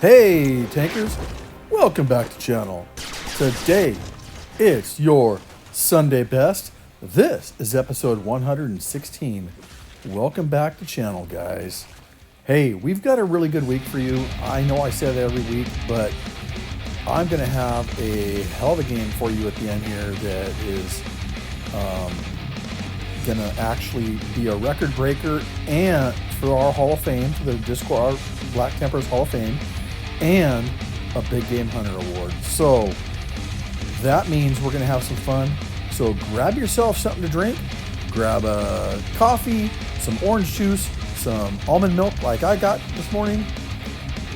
Hey tankers, welcome back to channel. Today it's your Sunday best. This is episode 116. Welcome back to channel, guys. Hey, we've got a really good week for you. I know I say that every week, but I'm gonna have a hell of a game for you at the end here that is gonna actually be a record breaker and for our Hall of Fame, for the Discord, our Black Templars Hall of Fame, and a Big Game Hunter Award. So that means we're gonna have some fun. So grab yourself something to drink, grab a coffee, some orange juice, some almond milk like I got this morning,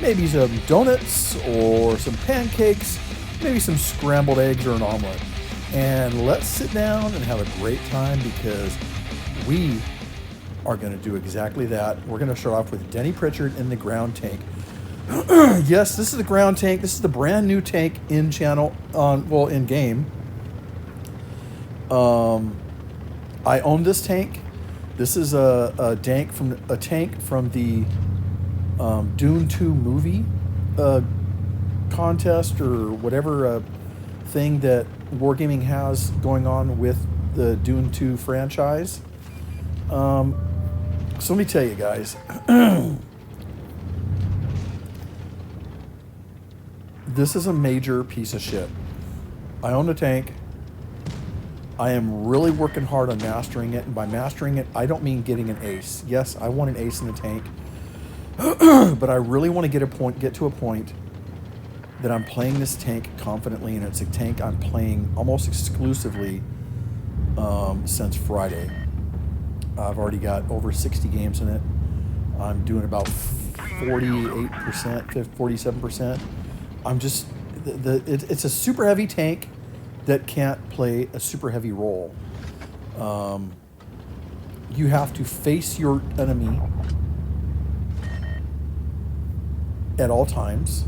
maybe some donuts or some pancakes, maybe some scrambled eggs or an omelet. And let's sit down and have a great time because we are gonna do exactly that. We're gonna start off with Denny Pritchard in the Groundtank. Yes, this is the Groundtank. This is the brand new tank in channel, in game. I own this tank. This is a tank from the Dune 2 movie contest or whatever thing that Wargaming has going on with the Dune 2 franchise. So let me tell you guys. This is a major piece of shit. I own a tank. I am really working hard on mastering it, and by mastering it, I don't mean getting an ace. Yes, I want an ace in the tank, but I really want to get to a point that I'm playing this tank confidently, and it's a tank I'm playing almost exclusively since Friday. I've already got over 60 games in it. I'm doing about 48%, 47%. I'm just, it's a super heavy tank that can't play a super heavy role. You have to face your enemy at all times.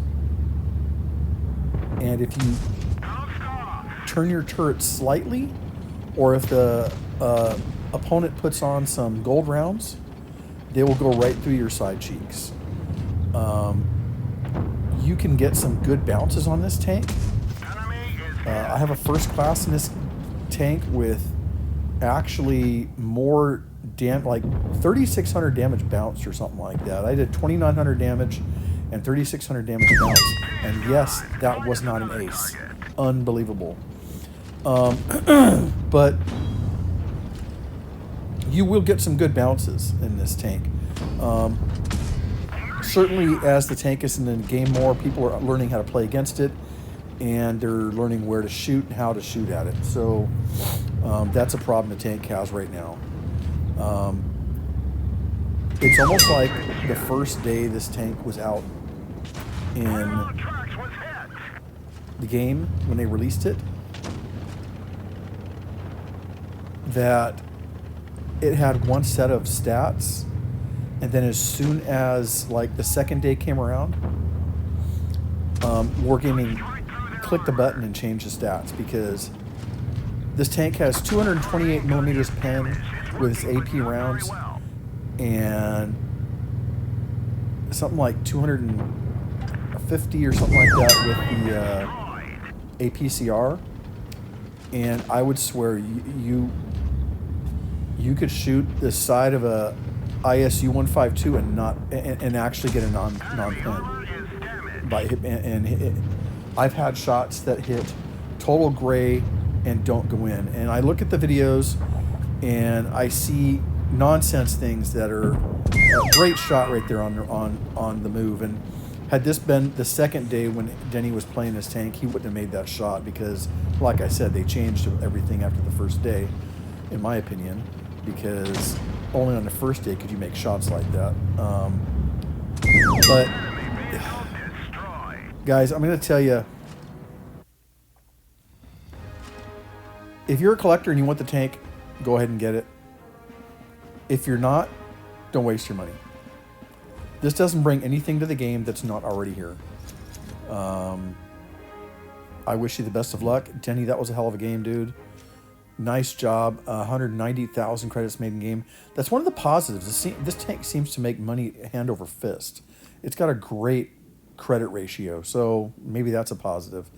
And if you turn your turret slightly, or if the opponent puts on some gold rounds, they will go right through your side cheeks. You can get some good bounces on this tank. I have a first class in this tank with actually more like 3,600 damage bounce or something like that. I did 2,900 damage and 3,600 damage bounce, and yes, that was not an ace. Unbelievable. But you will get some good bounces in this tank. Certainly, as the tank is in the game more, people are learning how to play against it, and they're learning where to shoot and how to shoot at it. So that's a problem the tank has right now. It's almost like the first day this tank was out in the game when they released it, that it had one set of stats, and then as soon as like the second day came around, Wargaming clicked the button and changed the stats, because this tank has 228 millimeters pen with its AP rounds and something like 250 or something like that with the APCR, and I would swear you could shoot the side of a ISU 152 and actually get a non-pen by hit, and I've had shots that hit total gray and don't go in, and I look at the videos and I see nonsense things that are a great shot right there on the move. And had this been the second day when Denny was playing this tank, he wouldn't have made that shot, because like I said, they changed everything after the first day, in my opinion, because only on the first day could you make shots like that. But guys, I'm going to tell you, if you're a collector and you want the tank, go ahead and get it. If you're not, don't waste your money. This doesn't bring anything to the game that's not already here. I wish you the best of luck. Denny, that was a hell of a game, dude. Nice job. 190,000 credits made in game. That's one of the positives. This tank seems to make money hand over fist. It's got a great credit ratio. So maybe that's a positive.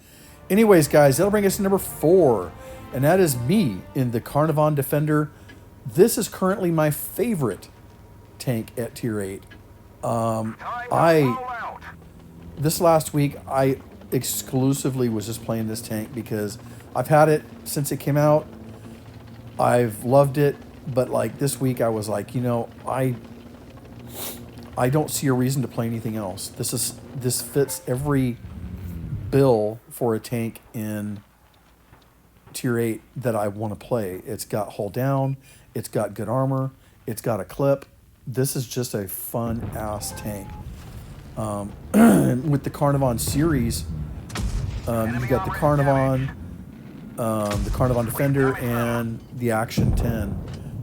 Anyways, guys, that'll bring us to number 4. And that is me in the Carnarvon Defender. This is currently my favorite tank at tier 8. This last week, I exclusively was just playing this tank because I've had it since it came out. I've loved it. But like this week, I was like, you know, I don't see a reason to play anything else. This fits every bill for a tank in tier 8 that I want to play. It's got hull down, it's got good armor, it's got a clip. This is just a fun ass tank. With the Carnarvon series, you got the Carnarvon Defender, and the Action 10,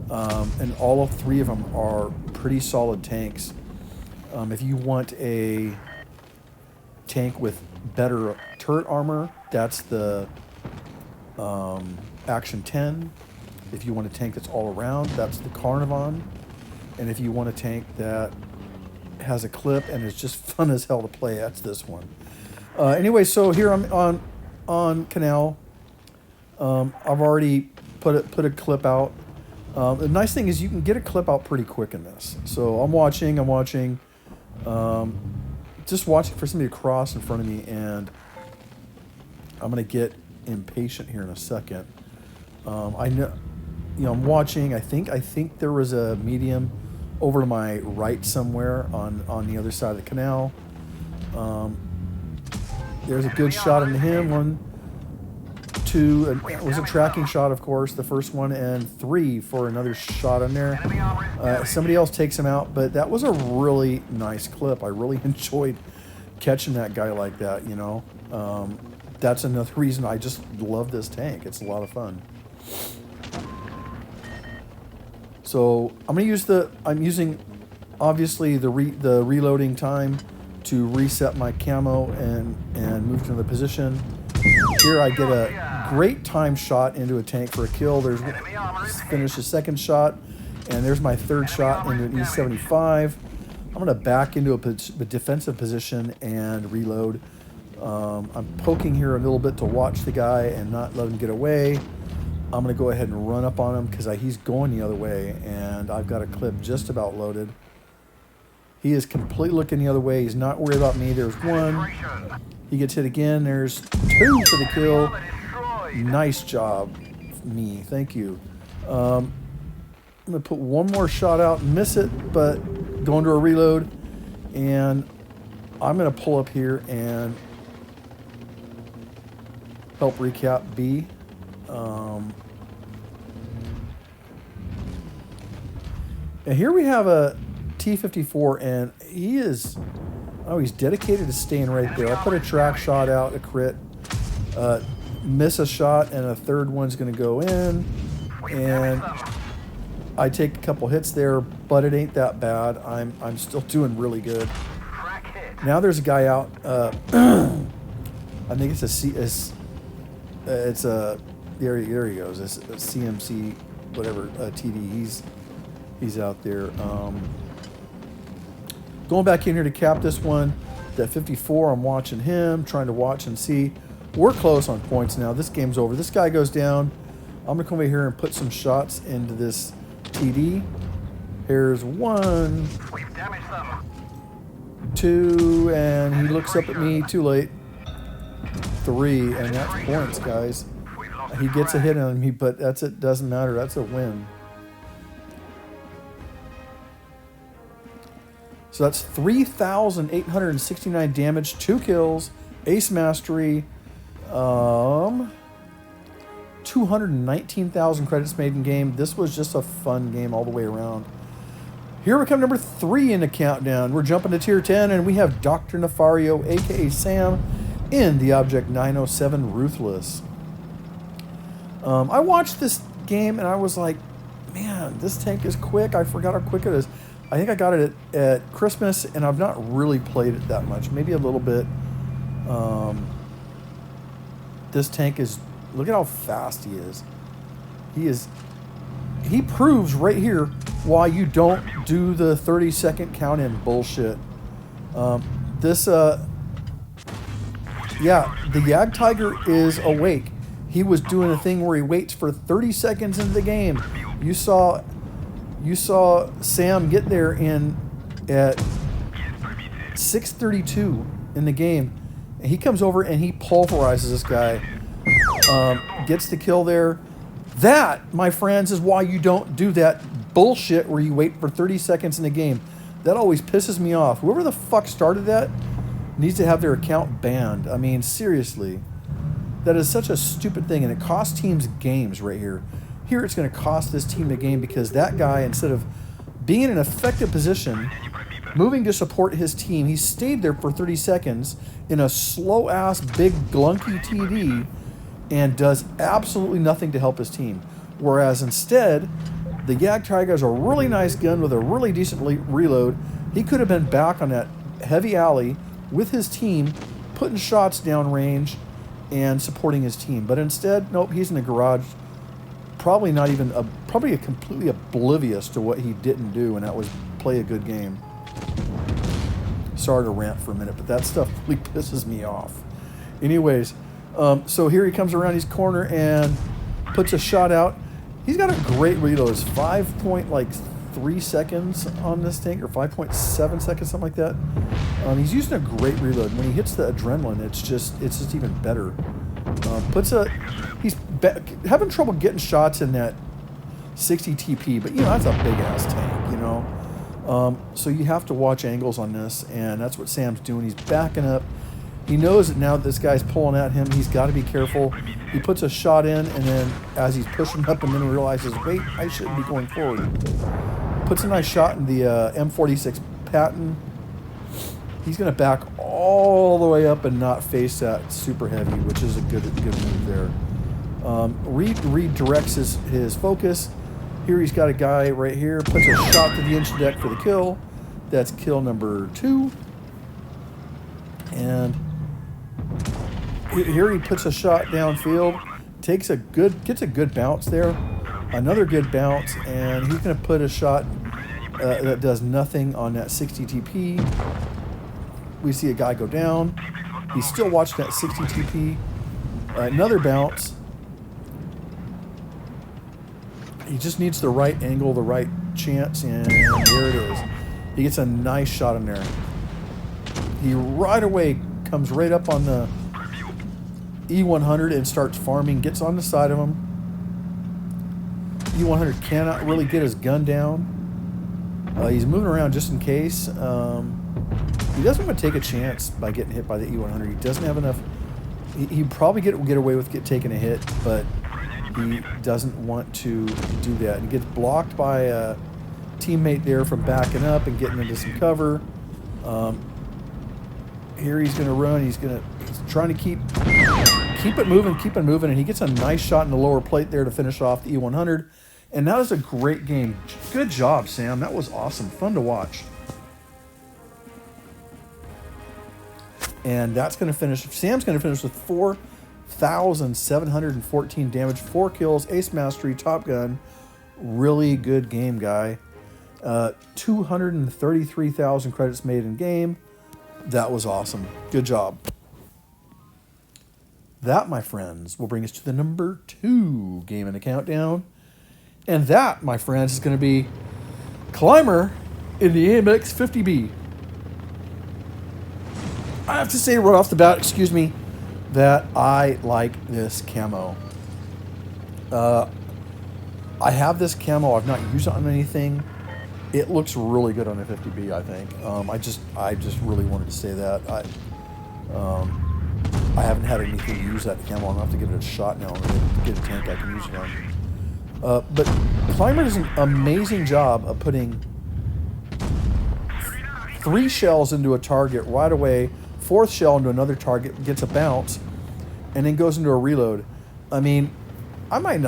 and all of 3 of them are pretty solid tanks. If you want a tank with better turret armor, that's the Action 10. If you want a tank that's all around, that's the Carnarvon. And if you want a tank that has a clip and is just fun as hell to play, that's this one. Anyway, so here I'm on Canal. I've already put a clip out. The nice thing is you can get a clip out pretty quick in this. So I'm watching, just watching for somebody to cross in front of me, and I'm gonna get impatient here in a second. I know, you know, I'm watching. I think there was a medium over to my right somewhere on the other side of the canal. There's a good shot into him. 1, 2, it was a tracking shot, of course, the first one, and 3 for another shot in there. Somebody else takes him out, but that was a really nice clip. I really enjoyed catching that guy like that, you know. That's another reason I just love this tank. It's a lot of fun. So I'm using obviously the reloading time to reset my camo and move to another position. Here I get a great time shot into a tank for a kill. There's finish the second shot, and there's my third shot into an E75. I'm going to back into a defensive position and reload. I'm poking here a little bit to watch the guy and not let him get away. I'm going to go ahead and run up on him because he's going the other way, and I've got a clip just about loaded. He is completely looking the other way. He's not worried about me. There's 1. He gets hit again. There's 2 for the kill. Nice job, me. Thank you. I'm going to put 1 more shot out, miss it, but go into a reload. And I'm going to pull up here and help recap B. And here we have a T-54, and he's dedicated to staying right there. I put a track shot out, a crit, miss a shot, and a third one's going to go in, and I take a couple hits there, but it ain't that bad. I'm still doing really good. Now there's a guy out. I think it's there he goes. It's a CMC, whatever, TD. He's out there. Going back in here to cap this one. That 54, I'm watching him, trying to watch and see. We're close on points now. This game's over. This guy goes down. I'm going to come over here and put some shots into this TD. Here's 1, 2, and he looks up at me. Too late. 3, and that's points, guys. He gets a hit on me, but that's it. Doesn't matter. That's a win. So that's 3,869 damage, 2 kills, ace mastery, 219,000 credits made in game. This was just a fun game all the way around. Here we come, number 3 in the countdown. We're jumping to tier 10, and we have Dr. Nefario, aka Sam, in the Object 907 Ruthless. I watched this game and I was like, man, this tank is quick. I forgot how quick it is. I think I got it at Christmas, and I've not really played it that much. Maybe a little bit. This tank is, look at how fast he is. He proves right here why you don't do the 30-second count-in bullshit. This Yeah, the Yag Tiger is awake. He was doing a thing where he waits for 30 seconds into the game. You saw Sam get there at 6:32 in the game. And he comes over and he pulverizes this guy. Gets the kill there. That, my friends, is why you don't do that bullshit where you wait for 30 seconds in the game. That always pisses me off. Whoever the fuck started that needs to have their account banned. I mean, seriously. That is such a stupid thing, and it costs teams games right here. Here it's going to cost this team the game because that guy, instead of being in an effective position, moving to support his team, he stayed there for 30 seconds in a slow-ass, big, glunky TD and does absolutely nothing to help his team. Whereas instead, the Yag Tiger has a really nice gun with a really decent reload. He could have been back on that heavy alley with his team, putting shots downrange and supporting his team. But instead, nope, he's in the garage, probably completely oblivious to what he didn't do, and that was play a good game. Sorry to rant for a minute, but that stuff really pisses me off. Anyways, so here he comes around his corner and puts a shot out. He's got a great reload. It's 5.3 seconds on this tank, or 5.7 seconds, something like that. He's using a great reload. When he hits the adrenaline, it's just even better. He's having trouble getting shots in that 60 TP, but that's a big ass tank, So you have to watch angles on this, and that's what Sam's doing. He's backing up. He knows that now that this guy's pulling at him, he's got to be careful. He puts a shot in, and then as he's pushing up, and then realizes, wait, I shouldn't be going forward. Puts a nice shot in the M46 Patton. He's going to back all the way up and not face that super heavy, which is a good move there. Redirects his focus. Here he's got a guy right here. Puts a shot to the inch deck for the kill. That's kill number 2. And here he puts a shot downfield. Gets a good bounce there. Another good bounce, and he's going to put a shot that does nothing on that 60 TP. We see a guy go down. He's still watching that 60 TP. Another bounce. He just needs the right angle, the right chance, and there it is. He gets a nice shot in there. He right away comes right up on the E100 and starts farming, gets on the side of him. E100 cannot really get his gun down. He's moving around just in case. He doesn't want to take a chance by getting hit by the E100. He doesn't have enough. He'd probably get away with taking a hit, but he doesn't want to do that. He gets blocked by a teammate there from backing up and getting into some cover. Here he's going to run. He's trying to keep it moving, and he gets a nice shot in the lower plate there to finish off the E100. And that was a great game. Good job, Sam. That was awesome. Fun to watch. And that's going to finish. Sam's going to finish with 4,714 damage, 4 kills, ace mastery, top gun. Really good game, guy. 233,000 credits made in game. That was awesome. Good job. That, my friends, will bring us to the number 2 game in the countdown. And that, my friends, is going to be Climber in the AMX 50B. I have to say right off the bat, excuse me, that I like this camo. I have this camo. I've not used it on anything. It looks really good on the 50B, I think. I just really wanted to say that. I haven't had anything to use that camo. I'm going to have to give it a shot now and get a tank I can use it on. But Climber does an amazing job of putting 3 shells into a target right away, 4th shell into another target, gets a bounce, and then goes into a reload. I mean, I might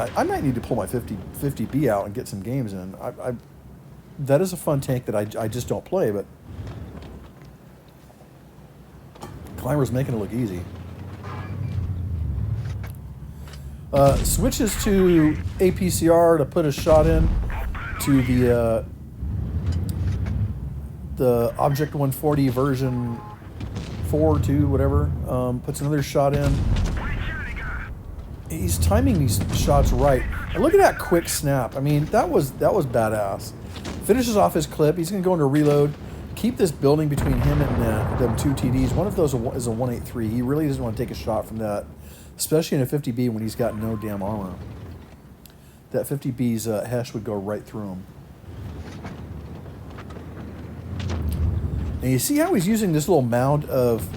need to pull my 50B out and get some games in. That is a fun tank that I just don't play, but Climber's making it look easy. Switches to APCR to put a shot in to the Object 140 version 4, 2, whatever. Puts another shot in. He's timing these shots right. And look at that quick snap. I mean, that was badass. Finishes off his clip. He's going to go into reload. Keep this building between him and them 2 TDs. One of those is a 183. He really doesn't want to take a shot from that, especially in a 50B when he's got no damn armor. That 50B's Hesh would go right through him. And you see how he's using this little mound of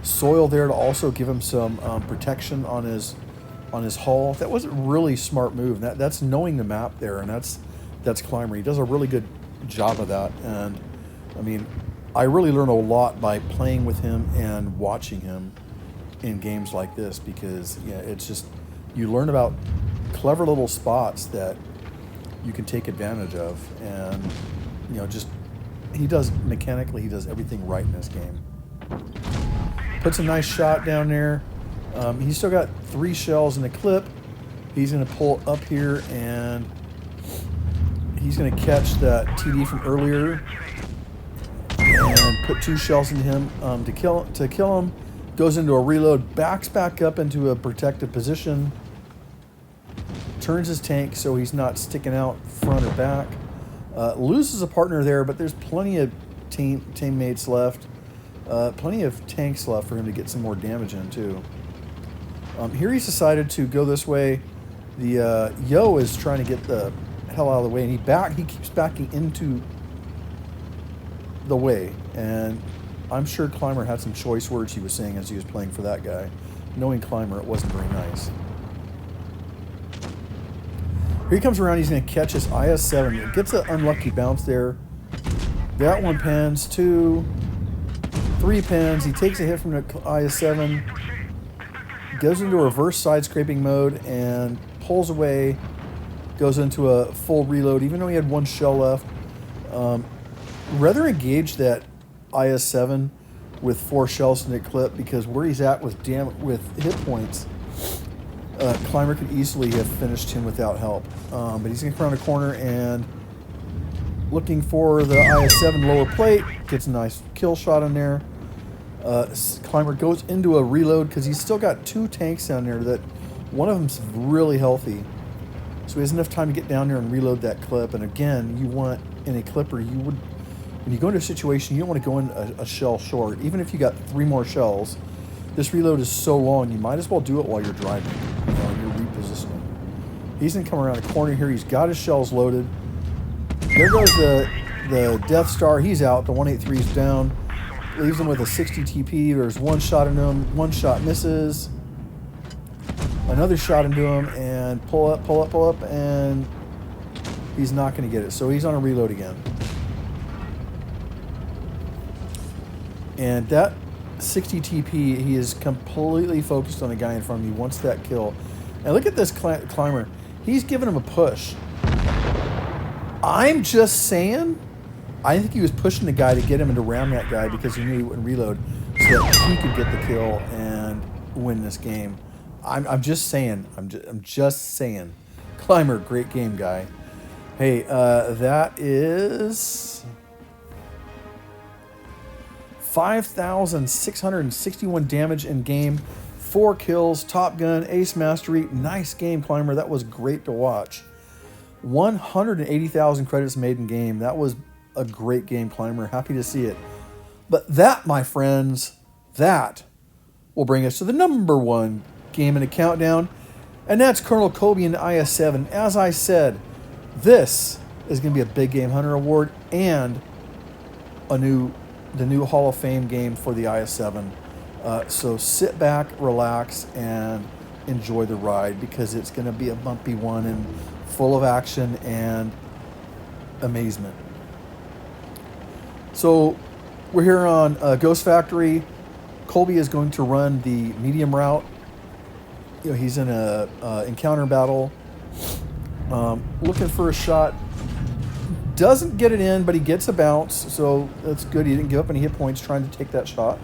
soil there to also give him some protection on his hull. That was a really smart move. That's knowing the map there, and that's Climber. He does a really good job of that. And I mean, I really learn a lot by playing with him and watching him in games like this, because yeah, it's just, you learn about clever little spots that you can take advantage of. And you know, just he does everything right in this game. Puts a nice shot down there. He's still got 3 shells in the clip. He's going to pull up here and he's going to catch that TD from earlier and put 2 shells into him to kill him. Goes into a reload, backs back up into a protective position, turns his tank so he's not sticking out front or back. Loses a partner there, but there's plenty of teammates left. Plenty of tanks left for him to get some more damage in too. Here he's decided to go this way. The Yo is trying to get the hell out of the way, and he keeps backing into the way. And I'm sure Climber had some choice words he was saying as he was playing for that guy. Knowing Climber, it wasn't very nice. Here he comes around. He's going to catch his IS-7. It gets an unlucky bounce there. That one pins. 2, 3 pins. He takes a hit from the IS-7. Goes into a reverse side scraping mode and pulls away. Goes into a full reload, even though he had 1 shell left. Rather engage that IS-7 with 4 shells in the clip, because where he's at with hit points, Climber could easily have finished him without help. But he's going to come around the corner and looking for the IS-7 lower plate. Gets a nice kill shot in there. Climber goes into a reload because he's still got 2 tanks down there that one of them's really healthy. So he has enough time to get down there and reload that clip. And again, you want, in a clipper, when you go into a situation, you don't want to go in a shell short. Even if you got 3 more shells, this reload is so long, you might as well do it while you're driving. You're repositioning. He's going to come around the corner here. He's got his shells loaded. There goes the Death Star. He's out. The 183 is down. Leaves him with a 60 TP. There's 1 shot into him. 1 shot misses. Another shot into him, and pull up, and he's not going to get it. So he's on a reload again. And that 60 TP, he is completely focused on the guy in front of me. Wants that kill. And look at this Climber. He's giving him a push. I'm just saying, I think he was pushing the guy to get him and to ram that guy because he knew he wouldn't reload, so that he could get the kill and win this game. I'm just saying. I'm just saying. Climber, great game, guy. Hey, that is 5,661 damage in game, 4 kills, Top Gun, Ace Mastery. Nice game, Climber. That was great to watch. 180,000 credits made in game. That was a great game, Climber. Happy to see it. But that, my friends, that will bring us to the number 1 game in the countdown, and that's Colonel Kobe and the IS-7. As I said, this is going to be a big game hunter award and the new Hall of Fame game for the IS-7. So sit back, relax, and enjoy the ride, because it's going to be a bumpy one and full of action and amazement. So we're here on Ghost Factory. Colby is going to run the medium route. He's in a encounter battle, looking for a shot. Doesn't get it in, but he gets a bounce, so that's good. He didn't give up any hit points trying to take that shot.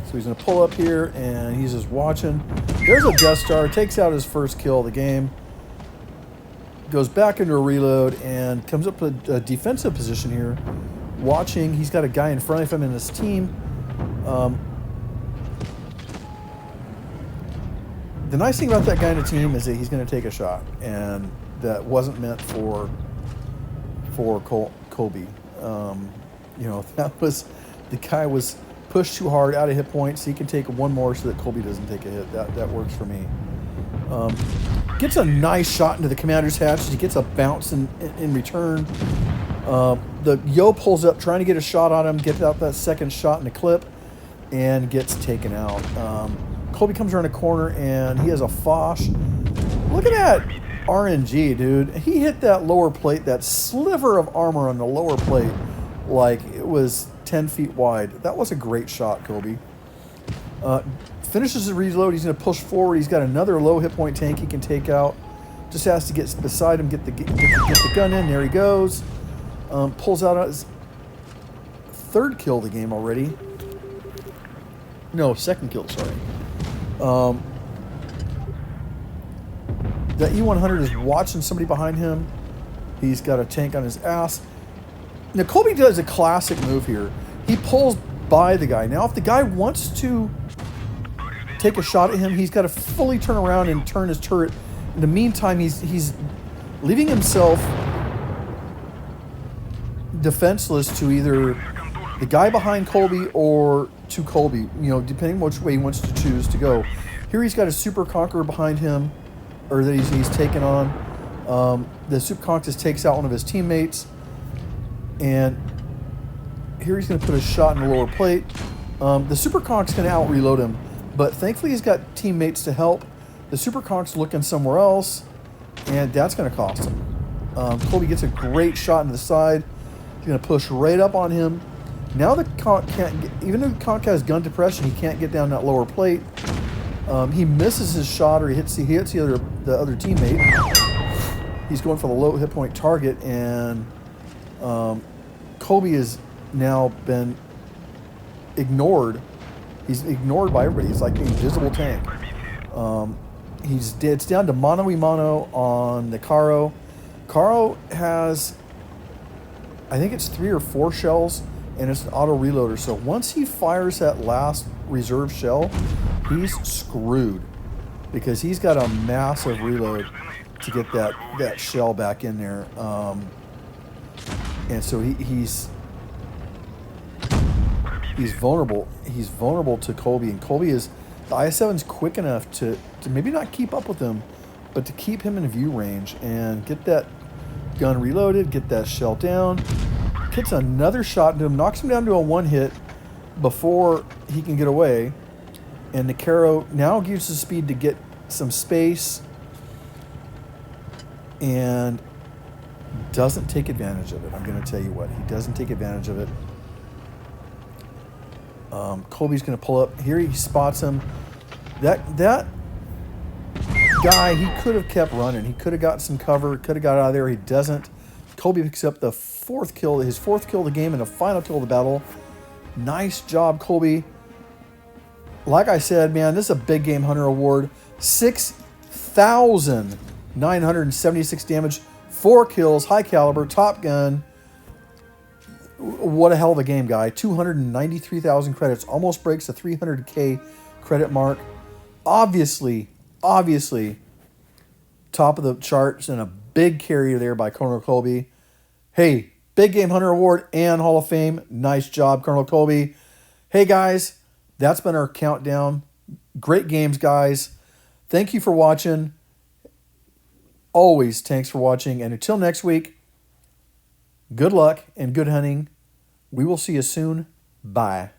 So he's going to pull up here, and he's just watching. There's a Death Star. Takes out his first kill of the game. goes back into a reload and comes up with a defensive position here. Watching, he's got a guy in front of him in his team. The nice thing about that guy in the team is that he's going to take a shot, and that wasn't meant for Colby. That was, the guy was pushed too hard, out of hit points. He can take one more so that Colby doesn't take a hit. That works for me. Gets a nice shot into the commander's hatch. He gets a bounce in return. The Yo pulls up, trying to get a shot on him, gets out that second shot in the clip, and gets taken out. Colby comes around a corner, and he has a Foch. Look at that RNG, dude. He hit that lower plate, that sliver of armor on the lower plate, like it was 10 feet wide. That was a great shot, Colby. Finishes his reload. He's going to push forward. He's got another low hit point tank he can take out. Just has to get beside him, get the gun in. There he goes. Pulls out his third kill of the game already. No, second kill, sorry. That E100 is watching somebody behind him. He's got a tank on his ass. Now, Colby does a classic move here. He pulls by the guy. Now, if the guy wants to take a shot at him, he's got to fully turn around and turn his turret. In the meantime, he's leaving himself defenseless to either the guy behind Colby or to Colby, depending which way he wants to choose to go. Here he's got a Super Conqueror behind him, or that he's taken on. The Super Conqueror just takes out one of his teammates, and here he's going to put a shot in the lower plate. The Super Conqueror's going to out-reload him, but thankfully he's got teammates to help. The Super Conqueror's looking somewhere else, and that's going to cost him. Colby gets a great shot in the side. He's going to push right up on him. Now the Conch can't get, even though the Conch has gun depression, he can't get down that lower plate. He misses his shot, or he hits the other teammate. He's going for the low hit point target, and Colby has now been ignored. He's ignored by everybody. He's like an invisible tank. He's dead. It's down to mano-y-mano on the Caro. Caro has, I think it's 3 or 4 shells, and it's an auto reloader. So once he fires that last reserve shell, he's screwed, because he's got a massive reload to get that shell back in there. And so he's vulnerable. He's vulnerable to Colby, and Colby is, the IS-7's quick enough to maybe not keep up with him, but to keep him in view range and get that gun reloaded, get that shell down. Hits another shot into him, knocks him down to a 1-hit before he can get away. And the Caro now uses speed to get some space and doesn't take advantage of it. I'm going to tell you what, he doesn't take advantage of it. Colby's going to pull up. Here he spots him. That guy, he could have kept running. He could have got some cover, could have got out of there. He doesn't. Colby picks up the fourth kill, his fourth kill of the game and the final kill of the battle. Nice job, Colby. Like I said, man, this is a big game hunter award. 6,976 damage, 4 kills, high caliber, top gun. What a hell of a game, guy. 293,000 credits, almost breaks the 300K credit mark. Obviously, top of the charts, and a big carry there by Colonel Colby. Hey, big game hunter award and Hall of Fame. Nice job, Colonel Colby. Hey, guys, that's been our countdown. Great games, guys. Thank you for watching. Always thanks for watching. And until next week, good luck and good hunting. We will see you soon. Bye.